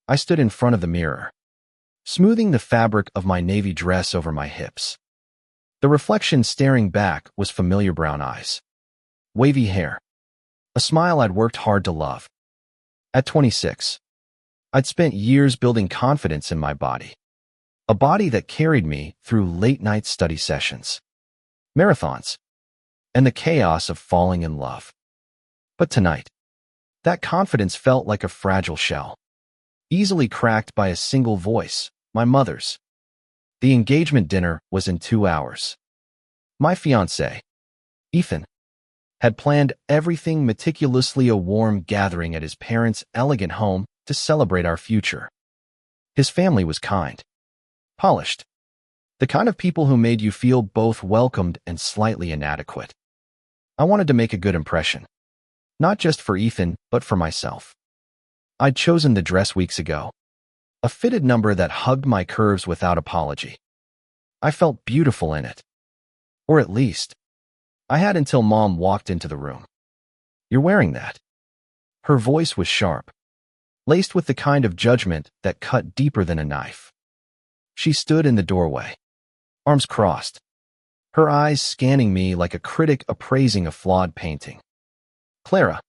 I stood in front of the mirror, smoothing the fabric of my navy dress over my hips. The reflection staring back was familiar brown eyes, wavy hair, a smile I'd worked hard to love. At 26, I'd spent years building confidence in my body, a body that carried me through late-night study sessions, marathons, and the chaos of falling in love. But tonight, that confidence felt like a fragile shell, easily cracked by a single voice, my mother's. The engagement dinner was in 2 hours. My fiancé, Ethan, had planned everything meticulously, a warm gathering at his parents' elegant home to celebrate our future. His family was kind, polished, the kind of people who made you feel both welcomed and slightly inadequate. I wanted to make a good impression, not just for Ethan, but for myself. I'd chosen the dress weeks ago, a fitted number that hugged my curves without apology. I felt beautiful in it. Or at least, I had until Mom walked into the room. "You're wearing that." Her voice was sharp, laced with the kind of judgment that cut deeper than a knife. She stood in the doorway, arms crossed, her eyes scanning me like a critic appraising a flawed painting. "Clara,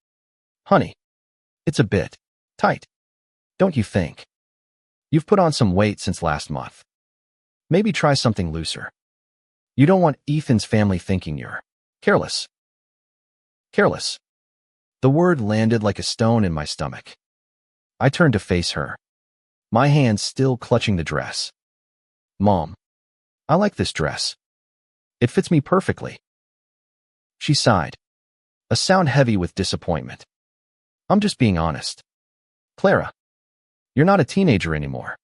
honey, it's a bit tight, don't you think? You've put on some weight since last month. Maybe try something looser. You don't want Ethan's family thinking you're careless." Careless. The word landed like a stone in my stomach. I turned to face her, my hands still clutching the dress. "Mom, I like this dress. It fits me perfectly." She sighed, a sound heavy with disappointment. "I'm just being honest. Clara, you're not a teenager anymore.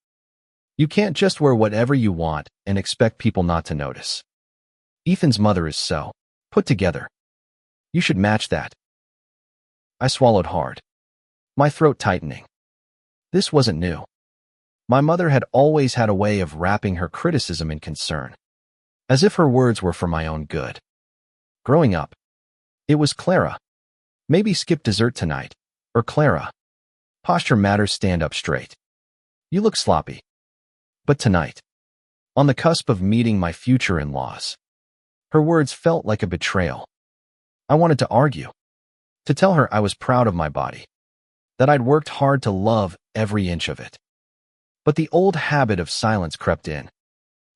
You can't just wear whatever you want and expect people not to notice. Ethan's mother is so put together. You should match that." I swallowed hard, my throat tightening. This wasn't new. My mother had always had a way of wrapping her criticism in concern, as if her words were for my own good. Growing up, it was "Clara, maybe skip dessert tonight," or "Clara, posture matters, stand up straight. You look sloppy." But tonight, on the cusp of meeting my future in-laws, her words felt like a betrayal. I wanted to argue, to tell her I was proud of my body, that I'd worked hard to love every inch of it. But the old habit of silence crept in,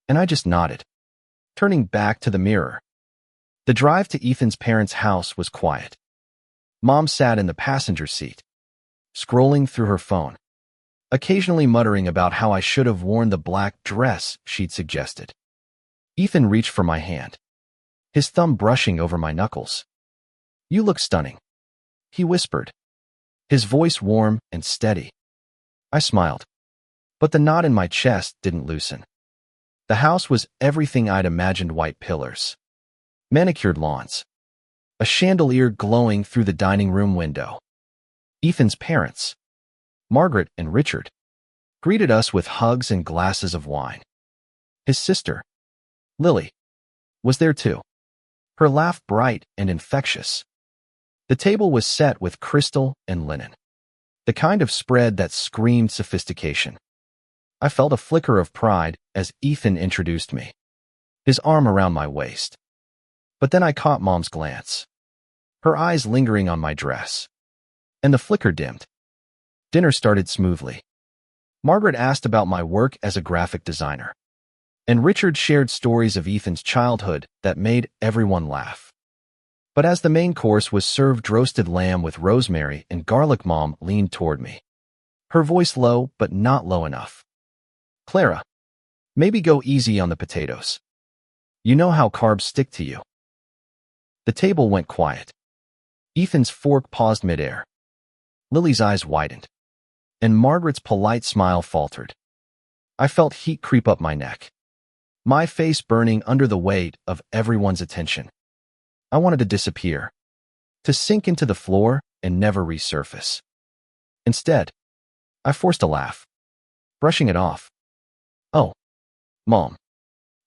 and I just nodded, turning back to the mirror. The drive to Ethan's parents' house was quiet. Mom sat in the passenger seat, scrolling through her phone, occasionally muttering about how I should have worn the black dress she'd suggested. Ethan reached for my hand, his thumb brushing over my knuckles. "You look stunning," he whispered, his voice warm and steady. I smiled, but the knot in my chest didn't loosen. The house was everything I'd imagined: white pillars, manicured lawns, a chandelier glowing through the dining room window. Ethan's parents, Margaret and Richard, greeted us with hugs and glasses of wine. His sister, Lily, was there too, her laugh bright and infectious. The table was set with crystal and linen, the kind of spread that screamed sophistication. I felt a flicker of pride as Ethan introduced me, his arm around my waist. But then I caught Mom's glance, her eyes lingering on my dress, and the flicker dimmed. Dinner started smoothly. Margaret asked about my work as a graphic designer, and Richard shared stories of Ethan's childhood that made everyone laugh. But as the main course was served, roasted lamb with rosemary and garlic, Mom leaned toward me, her voice low but not low enough. "Clara, maybe go easy on the potatoes. You know how carbs stick to you." The table went quiet. Ethan's fork paused midair. Lily's eyes widened, and Margaret's polite smile faltered. I felt heat creep up my neck, my face burning under the weight of everyone's attention. I wanted to disappear, to sink into the floor and never resurface. Instead, I forced a laugh, brushing it off. "Oh, Mom,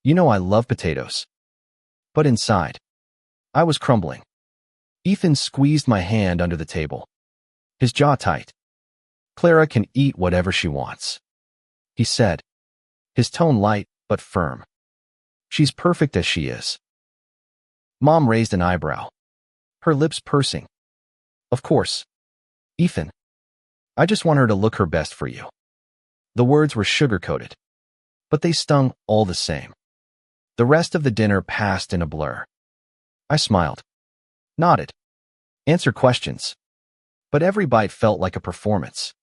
you know I love potatoes." But inside, I was crumbling. Ethan squeezed my hand under the table, his jaw tight. Clara can eat whatever she wants, he said, his tone light but firm. She's perfect as she is. Mom raised an eyebrow, her lips pursing. Of course. Ethan, I just want her to look her best for you. The words were sugar-coated, but they stung all the same. The rest of the dinner passed in a blur. I smiled, nodded, answered questions, but every bite felt like a performance.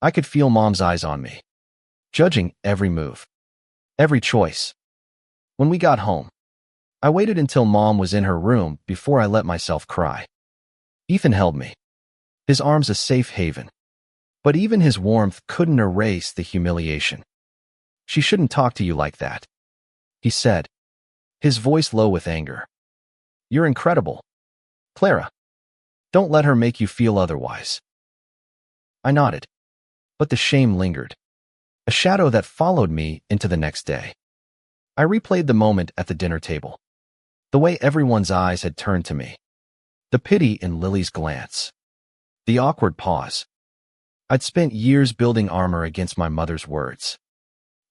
I could feel Mom's eyes on me, judging every move, every choice. When we got home, I waited until Mom was in her room before I let myself cry. Ethan held me, his arms a safe haven, but even his warmth couldn't erase the humiliation. She shouldn't talk to you like that, he said, his voice low with anger. You're incredible, Clara. Don't let her make you feel otherwise. I nodded, but the shame lingered, a shadow that followed me into the next day. I replayed the moment at the dinner table, the way everyone's eyes had turned to me, the pity in Lily's glance, the awkward pause. I'd spent years building armor against my mother's words,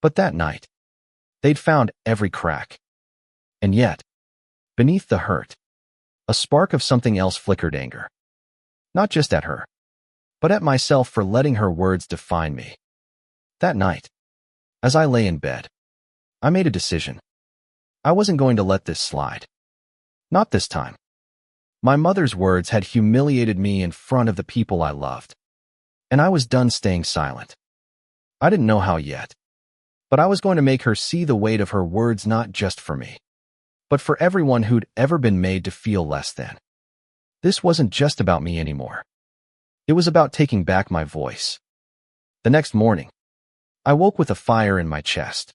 but that night, they'd found every crack. And yet, beneath the hurt, a spark of something else flickered: anger. Not just at her, but at myself for letting her words define me. That night, as I lay in bed, I made a decision. I wasn't going to let this slide. Not this time. My mother's words had humiliated me in front of the people I loved, and I was done staying silent. I didn't know how yet, but I was going to make her see the weight of her words, not just for me, but for everyone who'd ever been made to feel less than. This wasn't just about me anymore. It was about taking back my voice. The next morning, I woke with a fire in my chest.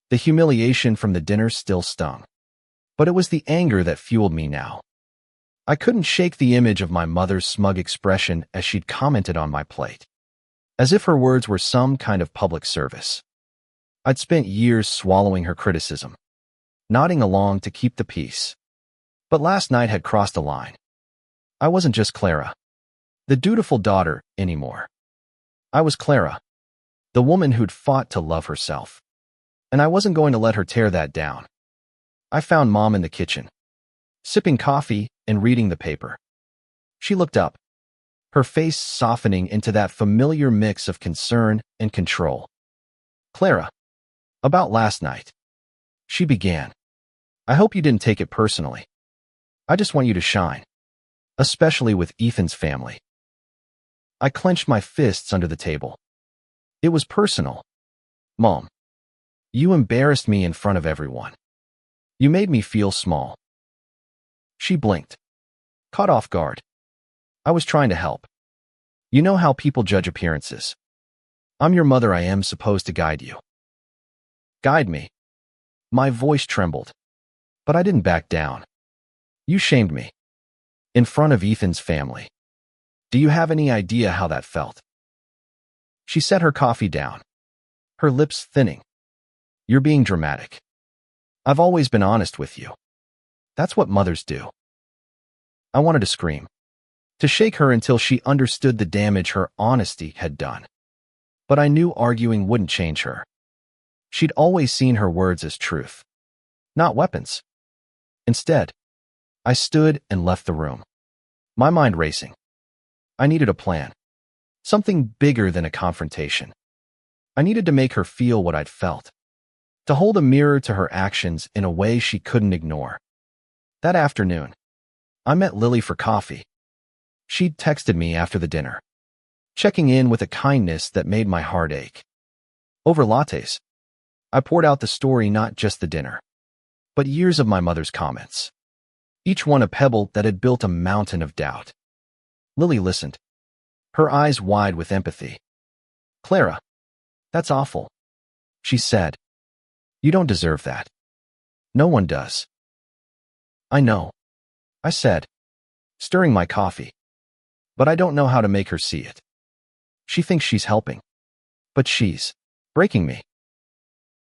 The humiliation from the dinner still stung, but it was the anger that fueled me now. I couldn't shake the image of my mother's smug expression as she'd commented on my plate, as if her words were some kind of public service. I'd spent years swallowing her criticism, nodding along to keep the peace. But last night had crossed a line. I wasn't just Clara, the dutiful daughter, anymore. I was Clara, the woman who'd fought to love herself. And I wasn't going to let her tear that down. I found Mom in the kitchen, sipping coffee and reading the paper. She looked up, her face softening into that familiar mix of concern and control. Clara, about last night, she began. I hope you didn't take it personally. I just want you to shine, especially with Ethan's family. I clenched my fists under the table. It was personal. Mom, you embarrassed me in front of everyone. You made me feel small. She blinked, caught off guard. I was trying to help. You know how people judge appearances. I'm your mother. I am supposed to guide you. Guide me. My voice trembled, but I didn't back down. You shamed me. In front of Ethan's family. Do you have any idea how that felt? She set her coffee down, her lips thinning. You're being dramatic. I've always been honest with you. That's what mothers do. I wanted to scream, to shake her until she understood the damage her honesty had done. But I knew arguing wouldn't change her. She'd always seen her words as truth, not weapons. Instead, I stood and left the room, my mind racing. I needed a plan, something bigger than a confrontation. I needed to make her feel what I'd felt, to hold a mirror to her actions in a way she couldn't ignore. That afternoon, I met Lily for coffee. She'd texted me after the dinner, checking in with a kindness that made my heart ache. Over lattes, I poured out the story, not just the dinner, but years of my mother's comments, each one a pebble that had built a mountain of doubt. Lily listened, her eyes wide with empathy. Clara, that's awful, she said. You don't deserve that. No one does. I know, I said, stirring my coffee. But I don't know how to make her see it. She thinks she's helping, but she's breaking me.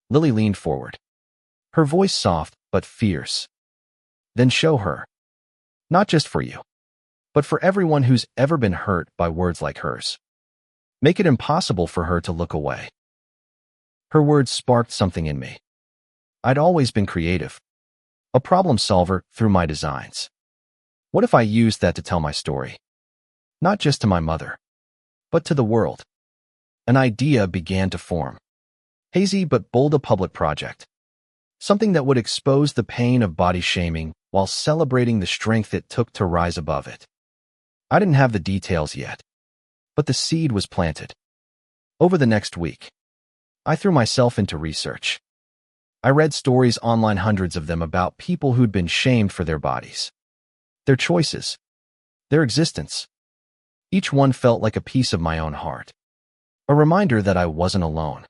Lily leaned forward, her voice soft but fierce. Then show her. Not just for you, but for everyone who's ever been hurt by words like hers. make it impossible for her to look away. Her words sparked something in me. I'd always been creative, a problem solver through my designs. What if I used that to tell my story? Not just to my mother, but to the world. An idea began to form. Hazy but bold, a public project. Something that would expose the pain of body shaming while celebrating the strength it took to rise above it. I didn't have the details yet, but the seed was planted. Over the next week, I threw myself into research. I read stories online, hundreds of them, about people who'd been shamed for their bodies, their choices, their existence. Each one felt like a piece of my own heart, a reminder that I wasn't alone.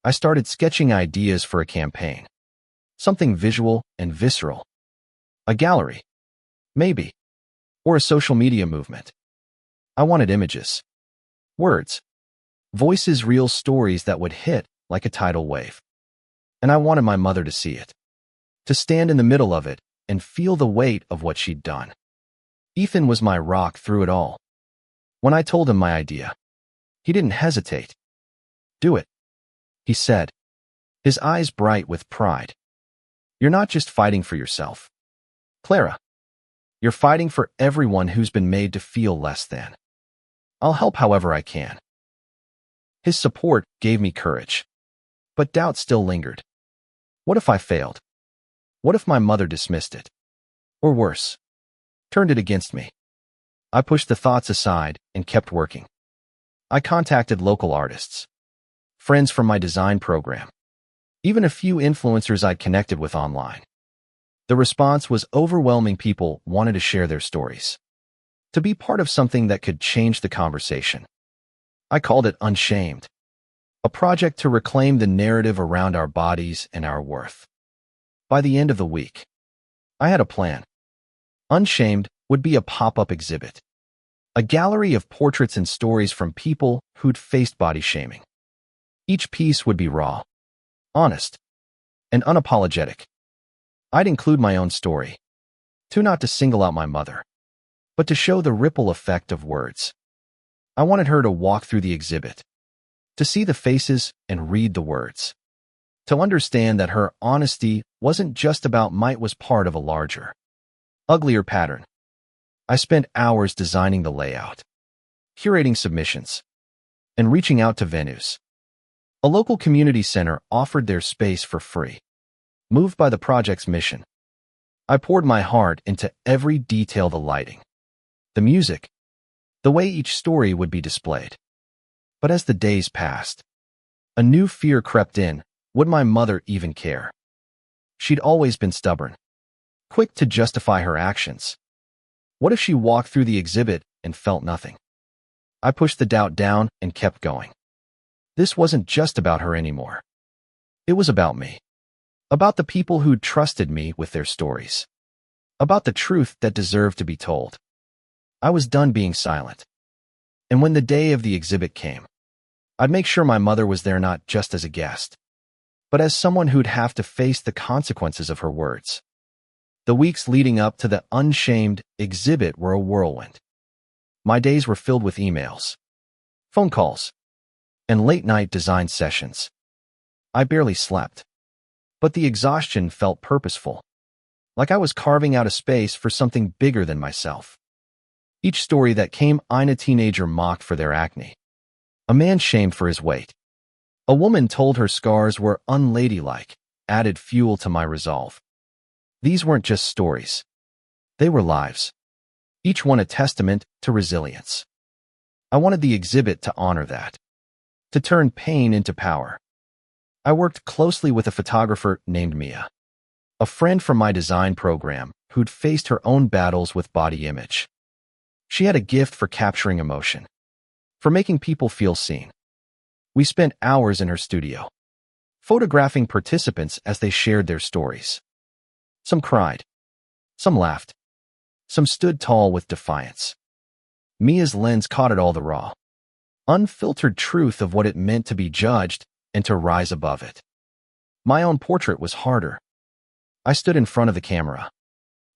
I started sketching ideas for a campaign, something visual and visceral. A gallery, maybe, or a social media movement. I wanted images, words, voices, real stories that would hit like a tidal wave. And I wanted my mother to see it, to stand in the middle of it and feel the weight of what she'd done. Ethan was my rock through it all. When I told him my idea, he didn't hesitate. "Do it," he said, his eyes bright with pride. "You're not just fighting for yourself, Clara. You're fighting for everyone who's been made to feel less than. I'll help however I can." His support gave me courage, but doubt still lingered. What if I failed? What if my mother dismissed it? Or worse, turned it against me? I pushed the thoughts aside and kept working. I contacted local artists, friends from my design program, even a few influencers I'd connected with online. The response was overwhelming. People wanted to share their stories, to be part of something that could change the conversation. I called it Unshamed, a project to reclaim the narrative around our bodies and our worth. By the end of the week, I had a plan. Unshamed would be a pop-up exhibit, a gallery of portraits and stories from people who'd faced body shaming. Each piece would be raw, honest, and unapologetic. I'd include my own story, not to single out my mother, but to show the ripple effect of words. I wanted her to walk through the exhibit, to see the faces and read the words, to understand that her honesty wasn't just about might, was part of a larger, uglier pattern. I spent hours designing the layout, curating submissions, and reaching out to venues. A local community center offered their space for free. Moved by the project's mission, I poured my heart into every detail: the lighting, the music, the way each story would be displayed. But as the days passed, a new fear crept in. Would my mother even care? She'd always been stubborn, quick to justify her actions. What if she walked through the exhibit and felt nothing? I pushed the doubt down and kept going. This wasn't just about her anymore. It was about me. About the people who'd trusted me with their stories. About the truth that deserved to be told. I was done being silent. And when the day of the exhibit came, I'd make sure my mother was there, not just as a guest, but as someone who'd have to face the consequences of her words. The weeks leading up to the Unshamed exhibit were a whirlwind. My days were filled with emails, phone calls, and late-night design sessions. I barely slept, but the exhaustion felt purposeful, like I was carving out a space for something bigger than myself. Each story that came, a teenager mocked for their acne, a man shamed for his weight, a woman told her scars were unladylike, added fuel to my resolve. These weren't just stories. They were lives, each one a testament to resilience. I wanted the exhibit to honor that, to turn pain into power. I worked closely with a photographer named Mia, a friend from my design program who'd faced her own battles with body image. She had a gift for capturing emotion, for making people feel seen. We spent hours in her studio, photographing participants as they shared their stories. Some cried, some laughed, some stood tall with defiance. Mia's lens caught it all, the raw, unfiltered truth of what it meant to be judged and to rise above it. My own portrait was harder. I stood in front of the camera,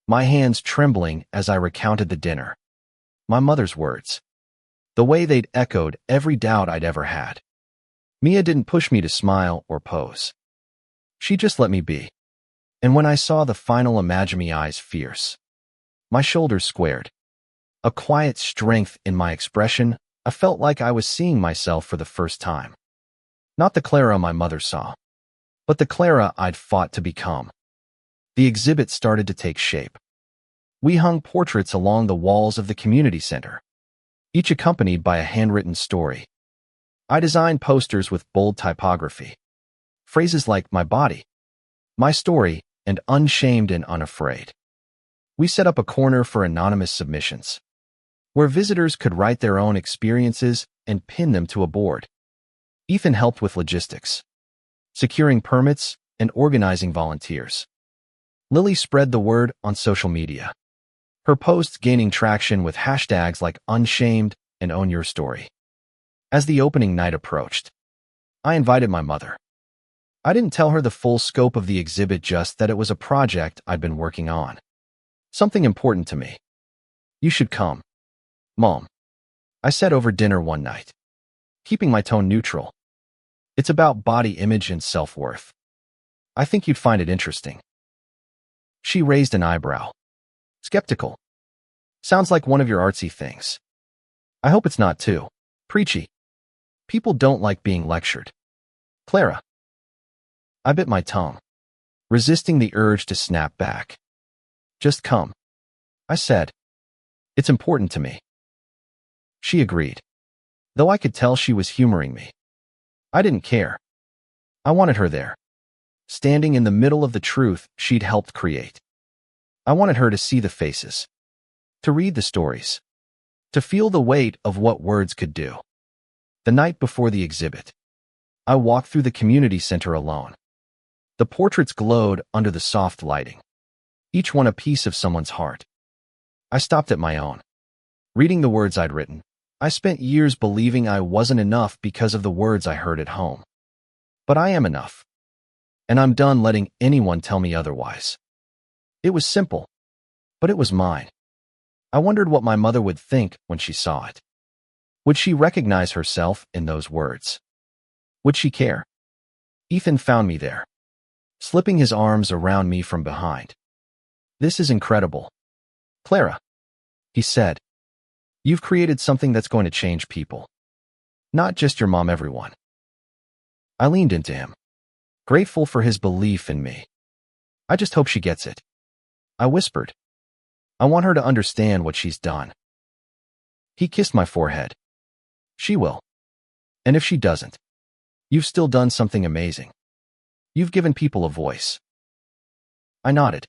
my hands trembling as I recounted the dinner, my mother's words, the way they'd echoed every doubt I'd ever had. Mia didn't push me to smile or pose. She just let me be. And when I saw the final Imagine eyes fierce, my shoulders squared. A quiet strength in my expression, I felt like I was seeing myself for the first time. Not the Clara my mother saw, but the Clara I'd fought to become. The exhibit started to take shape. We hung portraits along the walls of the community center, each accompanied by a handwritten story. I designed posters with bold typography. Phrases like my body, my story, and unshamed and unafraid. We set up a corner for anonymous submissions, where visitors could write their own experiences and pin them to a board. Ethan helped with logistics, securing permits and organizing volunteers. Lily spread the word on social media, her posts gaining traction with hashtags like Unshamed and Own Your Story. As the opening night approached, I invited my mother. I didn't tell her the full scope of the exhibit, just that it was a project I'd been working on. Something important to me. You should come, Mom, I said over dinner one night, keeping my tone neutral. It's about body image and self-worth. I think you'd find it interesting. She raised an eyebrow. Skeptical. Sounds like one of your artsy things. I hope it's not too preachy. People don't like being lectured. Clara. I bit my tongue, resisting the urge to snap back. Just come, I said. It's important to me. She agreed, though I could tell she was humoring me. I didn't care. I wanted her there, standing in the middle of the truth she'd helped create. I wanted her to see the faces, to read the stories, to feel the weight of what words could do. The night before the exhibit, I walked through the community center alone. The portraits glowed under the soft lighting, each one a piece of someone's heart. I stopped at my own, reading the words I'd written. I spent years believing I wasn't enough because of the words I heard at home. But I am enough, and I'm done letting anyone tell me otherwise. It was simple, but it was mine. I wondered what my mother would think when she saw it. Would she recognize herself in those words? Would she care? Ethan found me there, slipping his arms around me from behind. This is incredible, Clara, he said. You've created something that's going to change people. Not just your mom, everyone. I leaned into him, grateful for his belief in me. I just hope she gets it. I whispered. I want her to understand what she's done. He kissed my forehead. She will. And if she doesn't, you've still done something amazing. You've given people a voice. I nodded,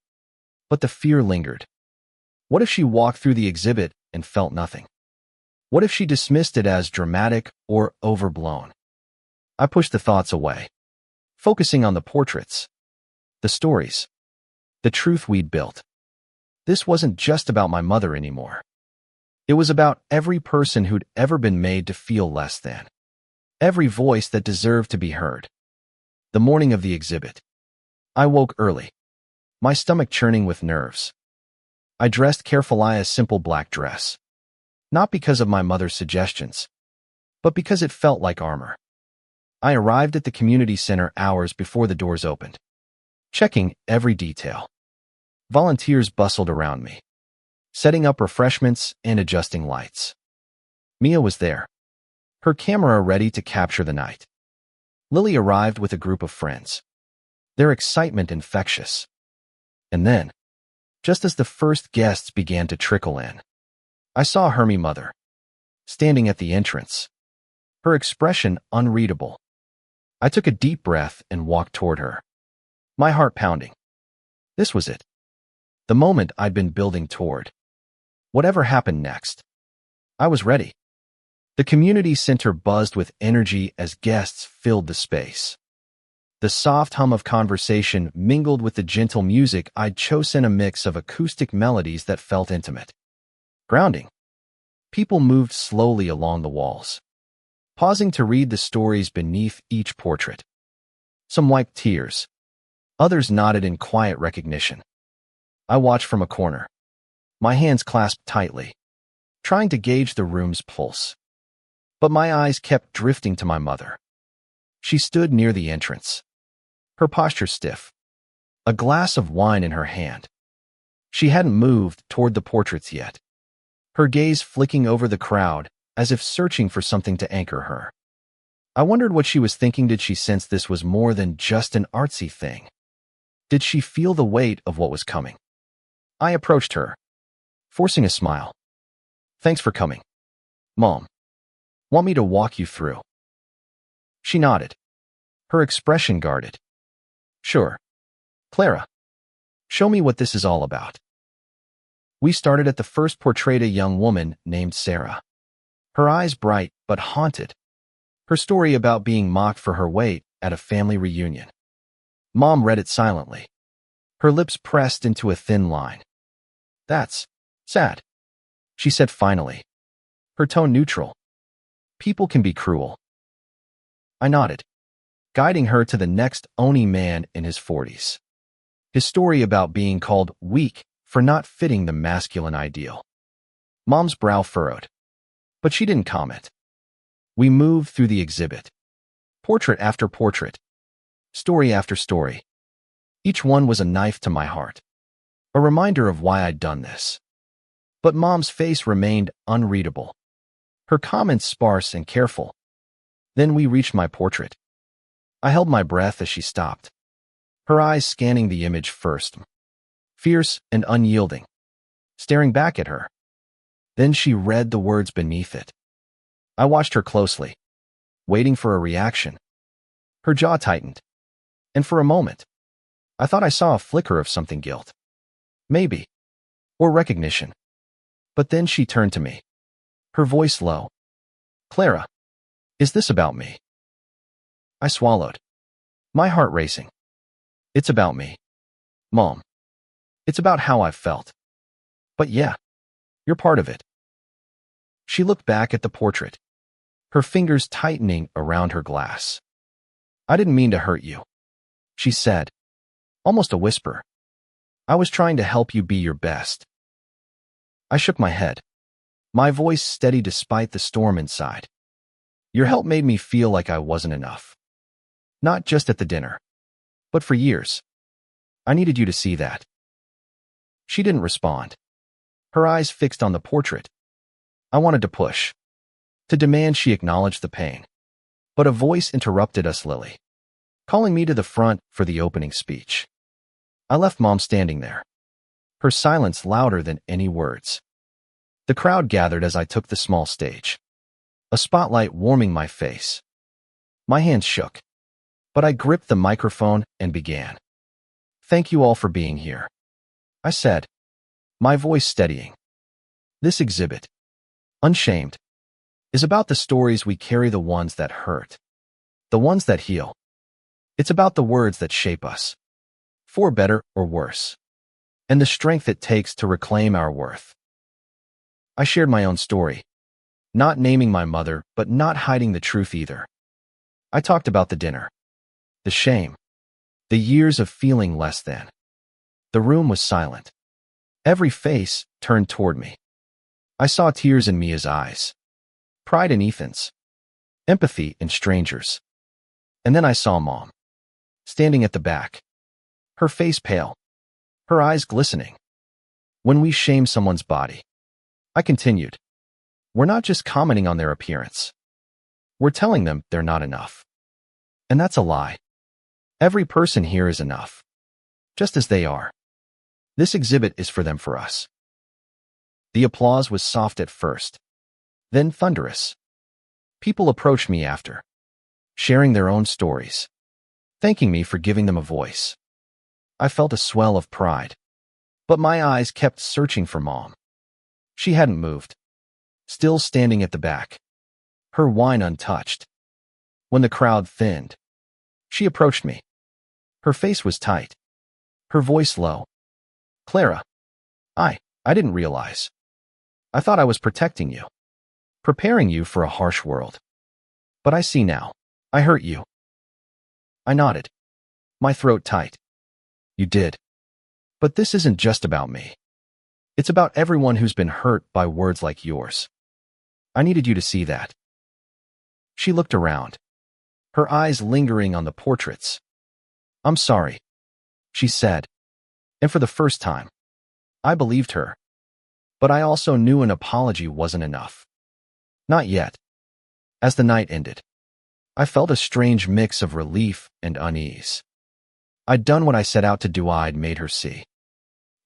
but the fear lingered. What if she walked through the exhibit and felt nothing? What if she dismissed it as dramatic or overblown? I pushed the thoughts away, focusing on the portraits, the stories, the truth we'd built. This wasn't just about my mother anymore. It was about every person who'd ever been made to feel less than, every voice that deserved to be heard. The morning of the exhibit, I woke early, my stomach churning with nerves. I dressed carefully, a simple black dress, not because of my mother's suggestions, but because it felt like armor. I arrived at the community center hours before the doors opened, checking every detail. Volunteers bustled around me, setting up refreshments and adjusting lights. Mia was there, her camera ready to capture the night. Lily arrived with a group of friends, their excitement infectious. And then, just as the first guests began to trickle in, I saw Hermie mother, standing at the entrance, her expression unreadable. I took a deep breath and walked toward her, my heart pounding. This was it, the moment I'd been building toward. Whatever happened next, I was ready. The community center buzzed with energy as guests filled the space. The soft hum of conversation mingled with the gentle music I'd chosen, a mix of acoustic melodies that felt intimate, grounding. People moved slowly along the walls, pausing to read the stories beneath each portrait. Some wiped tears. Others nodded in quiet recognition. I watched from a corner, my hands clasped tightly, trying to gauge the room's pulse. But my eyes kept drifting to my mother. She stood near the entrance, her posture stiff, a glass of wine in her hand. She hadn't moved toward the portraits yet, her gaze flicking over the crowd as if searching for something to anchor her. I wondered what she was thinking. Did she sense this was more than just an artsy thing? Did she feel the weight of what was coming? I approached her, forcing a smile. "Thanks for coming, Mom. Want me to walk you through?" She nodded, her expression guarded. "Sure. Clara, show me what this is all about." We started at the first portrait, a young woman named Sarah. Her eyes bright but haunted. Her story about being mocked for her weight at a family reunion. Mom read it silently, her lips pressed into a thin line. "That's sad," she said finally, her tone neutral. "People can be cruel." I nodded, guiding her to the next Oni man in his 40s. His story about being called weak for not fitting the masculine ideal. Mom's brow furrowed, but she didn't comment. We moved through the exhibit, portrait after portrait, story after story. Each one was a knife to my heart, a reminder of why I'd done this. But Mom's face remained unreadable, her comments sparse and careful. Then we reached my portrait. I held my breath as she stopped, her eyes scanning the image first, fierce and unyielding, staring back at her. Then she read the words beneath it. I watched her closely, waiting for a reaction. Her jaw tightened, and for a moment, I thought I saw a flicker of something, guilt, maybe, or recognition. But then she turned to me, her voice low. "Clara, is this about me?" I swallowed, my heart racing. "It's about me, Mom. It's about how I felt. But yeah, you're part of it." She looked back at the portrait, her fingers tightening around her glass. "I didn't mean to hurt you," she said, almost a whisper. "I was trying to help you be your best." I shook my head, my voice steady despite the storm inside. "Your help made me feel like I wasn't enough. Not just at the dinner, but for years. I needed you to see that." She didn't respond, her eyes fixed on the portrait. I wanted to push, to demand she acknowledge the pain. But a voice interrupted us, Lily, calling me to the front for the opening speech. I left Mom standing there, her silence louder than any words. The crowd gathered as I took the small stage, a spotlight warming my face. My hands shook, but I gripped the microphone and began. "Thank you all for being here," I said, my voice steadying. "This exhibit, Unshamed, is about the stories we carry, the ones that hurt, the ones that heal. It's about the words that shape us, for better or worse, and the strength it takes to reclaim our worth." I shared my own story, not naming my mother, but not hiding the truth either. I talked about the dinner, the shame, the years of feeling less than. The room was silent, every face turned toward me. I saw tears in Mia's eyes, pride in Ethan's, empathy in strangers. And then I saw Mom, standing at the back, her face pale, her eyes glistening. "When we shame someone's body," I continued, "we're not just commenting on their appearance. We're telling them they're not enough. And that's a lie. Every person here is enough, just as they are. This exhibit is for them, for us." The applause was soft at first, then thunderous. People approached me after, sharing their own stories, thanking me for giving them a voice. I felt a swell of pride, but my eyes kept searching for Mom. She hadn't moved, still standing at the back, her wine untouched. When the crowd thinned, she approached me. Her face was tight, her voice low. "Clara, I didn't realize. I thought I was protecting you, preparing you for a harsh world. But I see now, I hurt you." I nodded, my throat tight. "You did. But this isn't just about me. It's about everyone who's been hurt by words like yours. I needed you to see that." She looked around, her eyes lingering on the portraits. "I'm sorry," she said, and for the first time, I believed her. But I also knew an apology wasn't enough. Not yet. As the night ended, I felt a strange mix of relief and unease. I'd done what I set out to do. I'd made her see.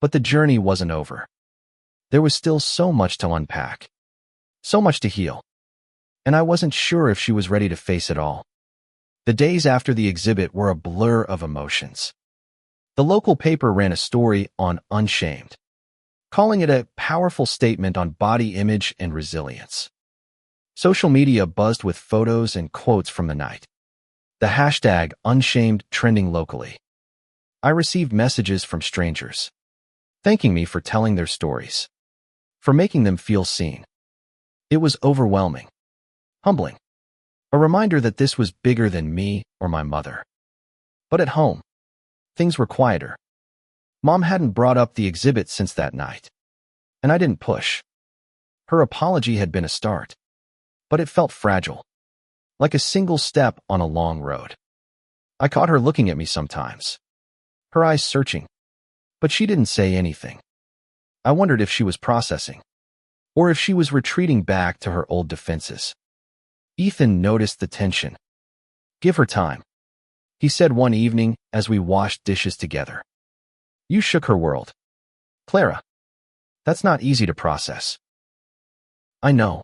But the journey wasn't over. There was still so much to unpack, so much to heal, and I wasn't sure if she was ready to face it all. The days after the exhibit were a blur of emotions. The local paper ran a story on Unshamed, calling it a powerful statement on body image and resilience. Social media buzzed with photos and quotes from the night. The hashtag Unshamed trending locally. I received messages from strangers, thanking me for telling their stories, for making them feel seen. It was overwhelming, humbling, a reminder that this was bigger than me or my mother. But at home, things were quieter. Mom hadn't brought up the exhibit since that night, and I didn't push. Her apology had been a start, but it felt fragile, like a single step on a long road. I caught her looking at me sometimes, her eyes searching, but she didn't say anything. I wondered if she was processing, or if she was retreating back to her old defenses. Ethan noticed the tension. "Give her time," he said one evening as we washed dishes together. "You shook her world, Clara. That's not easy to process." "I know,"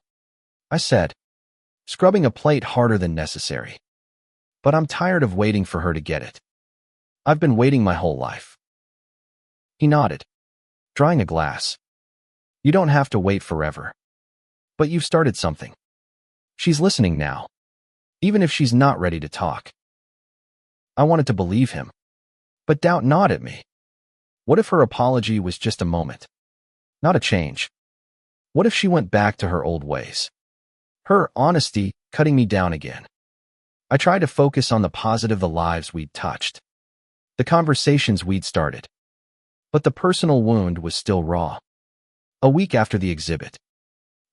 I said, scrubbing a plate harder than necessary. "But I'm tired of waiting for her to get it. I've been waiting my whole life." He nodded, drying a glass. "You don't have to wait forever. But you've started something. She's listening now, even if she's not ready to talk." I wanted to believe him, but doubt gnawed at me. What if her apology was just a moment, not a change? What if she went back to her old ways? Her honesty cutting me down again. I tried to focus on the positive, the lives we'd touched, the conversations we'd started. But the personal wound was still raw. A week after the exhibit,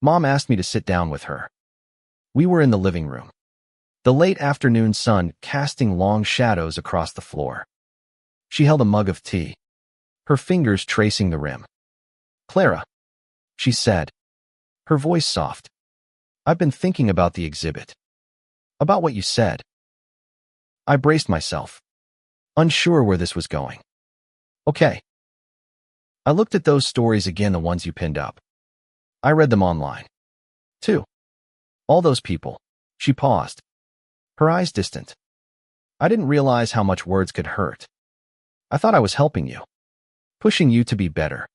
Mom asked me to sit down with her. We were in the living room, the late afternoon sun casting long shadows across the floor. She held a mug of tea, her fingers tracing the rim. "Clara," she said, her voice soft, "I've been thinking about the exhibit, about what you said." I braced myself, unsure where this was going. "Okay." I looked at those stories again, the ones you pinned up. I read them online, too. All those people. She paused, her eyes distant. "I didn't realize how much words could hurt. I thought I was helping you, pushing you to be better.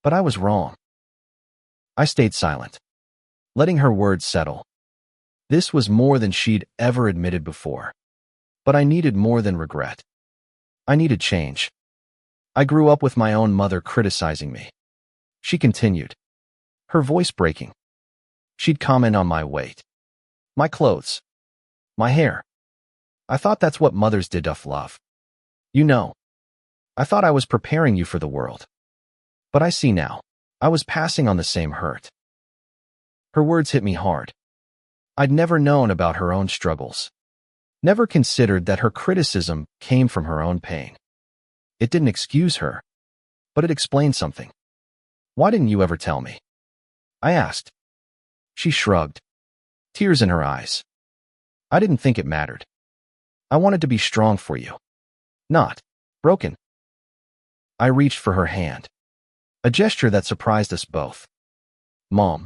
But I was wrong." I stayed silent, letting her words settle. This was more than she'd ever admitted before. But I needed more than regret. I needed change. I grew up with my own mother criticizing me. She continued, her voice breaking. She'd comment on my weight, my clothes, my hair. I thought that's what mothers did tough love. You know, I thought I was preparing you for the world. But I see now, I was passing on the same hurt. Her words hit me hard. I'd never known about her own struggles, never considered that her criticism came from her own pain. It didn't excuse her, but it explained something. "Why didn't you ever tell me?" I asked. She shrugged, tears in her eyes. "I didn't think it mattered. I wanted to be strong for you, not broken." I reached for her hand, a gesture that surprised us both. "Mom,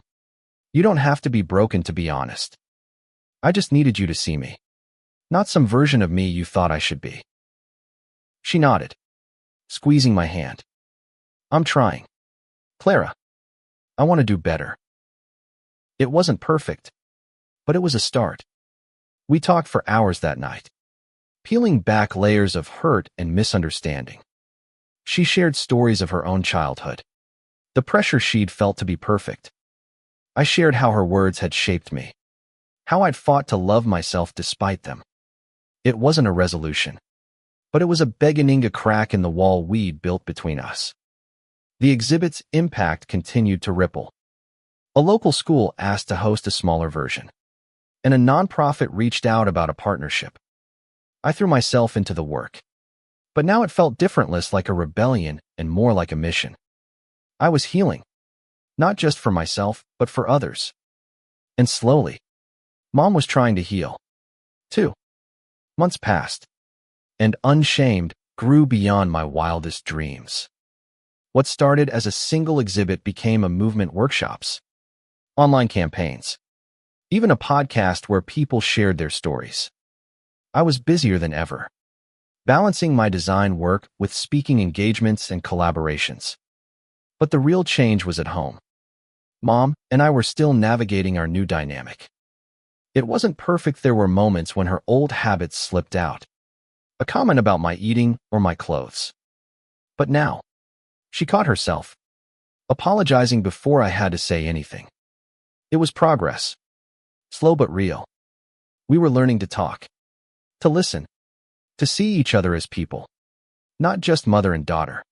you don't have to be broken to be honest. I just needed you to see me, not some version of me you thought I should be." She nodded, squeezing my hand. "I'm trying, Clara. I want to do better." It wasn't perfect, but it was a start. We talked for hours that night, peeling back layers of hurt and misunderstanding. She shared stories of her own childhood, the pressure she'd felt to be perfect. I shared how her words had shaped me, how I'd fought to love myself despite them. It wasn't a resolution, but it was a beginning to crack in the wall we'd built between us. The exhibit's impact continued to ripple. A local school asked to host a smaller version, and a nonprofit reached out about a partnership. I threw myself into the work. But now it felt different, less like a rebellion and more like a mission. I was healing, not just for myself, but for others. And slowly, Mom was trying to heal, too. Months passed, and Unshamed grew beyond my wildest dreams. What started as a single exhibit became a movement: workshops, online campaigns, even a podcast where people shared their stories. I was busier than ever, balancing my design work with speaking engagements and collaborations. But the real change was at home. Mom and I were still navigating our new dynamic. It wasn't perfect. There were moments when her old habits slipped out, a comment about my eating or my clothes. But now, she caught herself, apologizing before I had to say anything. It was progress, slow but real. We were learning to talk, to listen, to see each other as people, not just mother and daughter.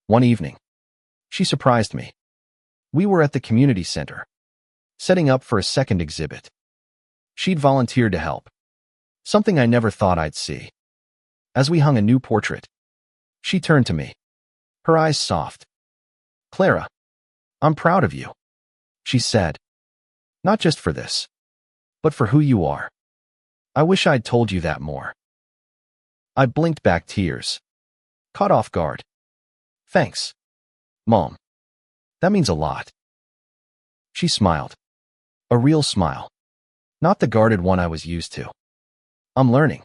One evening, she surprised me. We were at the community center, setting up for a second exhibit. She'd volunteered to help, something I never thought I'd see. As we hung a new portrait, she turned to me, her eyes soft. "Clara, I'm proud of you," she said. "Not just for this, but for who you are. I wish I'd told you that more." I blinked back, tears, caught off guard. "Thanks, Mom. That means a lot." She smiled, a real smile, not the guarded one I was used to. "I'm learning,"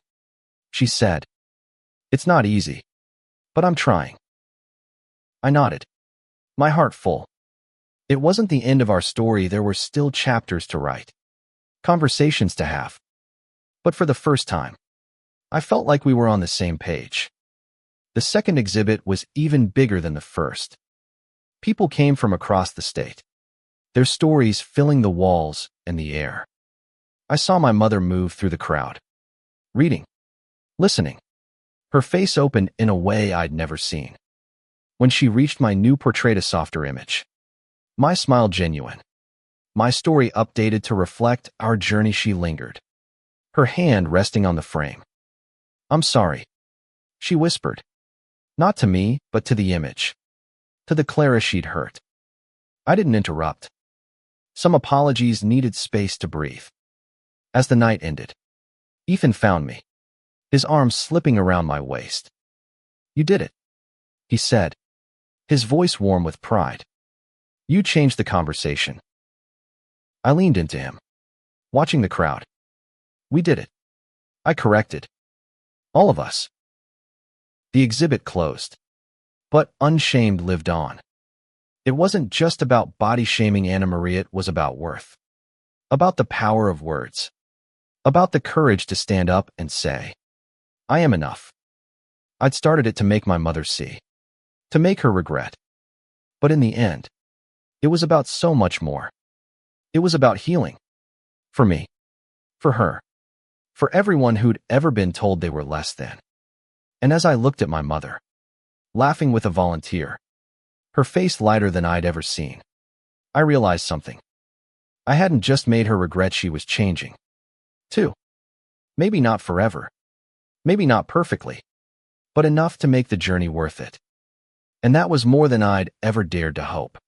she said. "It's not easy, but I'm trying." I nodded, my heart full. It wasn't the end of our story. There were still chapters to write, conversations to have. But for the first time, I felt like we were on the same page. The second exhibit was even bigger than the first. People came from across the state, their stories filling the walls and the air. I saw my mother move through the crowd, reading, listening. Her face opened in a way I'd never seen. When she reached my new portrait, a softer image, my smile genuine, my story updated to reflect our journey, she lingered, her hand resting on the frame. "I'm sorry," she whispered. Not to me, but to the image, to the Clara she'd hurt. I didn't interrupt. Some apologies needed space to breathe. As the night ended, Ethan found me, his arms slipping around my waist. "You did it," he said, his voice warm with pride. "You changed the conversation." I leaned into him, watching the crowd. "We did it," I corrected. "All of us." The exhibit closed, but Unshamed lived on. It wasn't just about body shaming Anna Maria, it was about worth, about the power of words, about the courage to stand up and say, "I am enough." I'd started it to make my mother see, to make her regret. But in the end, it was about so much more. It was about healing. For me, for her, for everyone who'd ever been told they were less than. And as I looked at my mother, laughing with a volunteer, her face lighter than I'd ever seen, I realized something. I hadn't just made her regret, she was changing, too. Maybe not forever, maybe not perfectly, but enough to make the journey worth it. And that was more than I'd ever dared to hope.